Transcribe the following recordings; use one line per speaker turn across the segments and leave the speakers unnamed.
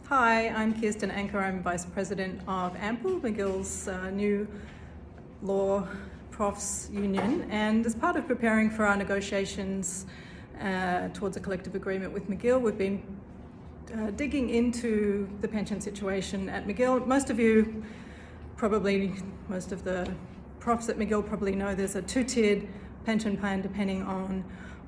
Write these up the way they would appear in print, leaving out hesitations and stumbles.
Hi, I'm Kirsten Anker. I'm Vice President of AMPL, McGill's new law profs union. And as part of preparing for our negotiations towards a collective agreement with McGill, we've been digging into the pension situation at McGill. Most of the profs at McGill probably know there's a two-tiered pension plan depending on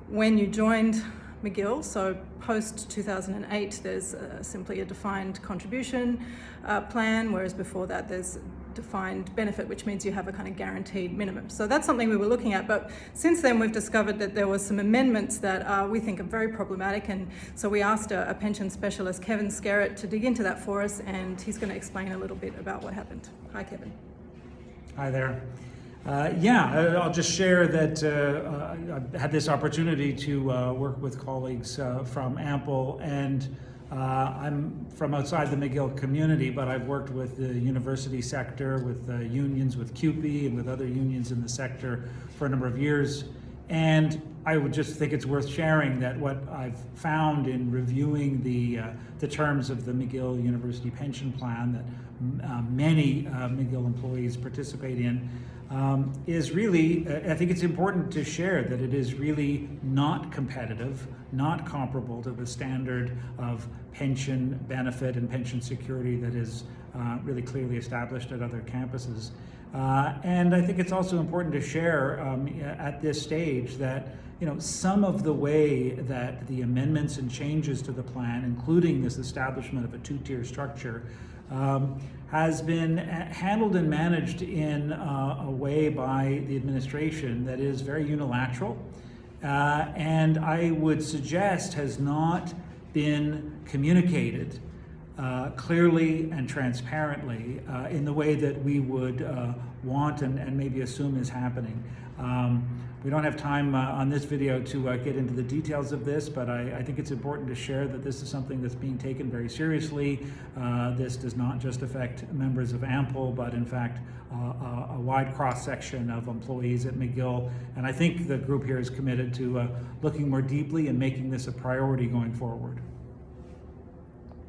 when you joined McGill. So post 2008 there's simply a defined contribution plan, whereas before that there's defined benefit, which means you have a kind of guaranteed minimum. So that's something we were looking at, but since then we've discovered that there were some amendments that we think are very problematic, and so we asked a pension specialist, Kevin Skerritt, to dig into that for us, and he's going to explain a little bit about what happened. Hi, Kevin.
Hi there. I'll just share that I've had this opportunity to work with colleagues from AMPL, and I'm from outside the McGill community, but I've worked with the university sector, with unions, with CUPE, and with other unions in the sector for a number of years. And I would just think it's worth sharing that what I've found in reviewing the terms of the McGill University pension plan that many McGill employees participate in is really, I think it's important to share that it is really not competitive, not comparable to the standard of pension benefit and pension security that is really clearly established at other campuses. And I think it's also important to share at this stage that some of the way that the amendments and changes to the plan, including this establishment of a two-tier structure, has been handled and managed in a way by the administration that is very unilateral, and I would suggest has not been communicated clearly and transparently in the way that we would want and maybe assume is happening. We don't have time on this video to get into the details of this, but I think it's important to share that this is something that's being taken very seriously. This does not just affect members of AMPL, but in fact a wide cross-section of employees at McGill. And I think the group here is committed to looking more deeply and making this a priority going forward.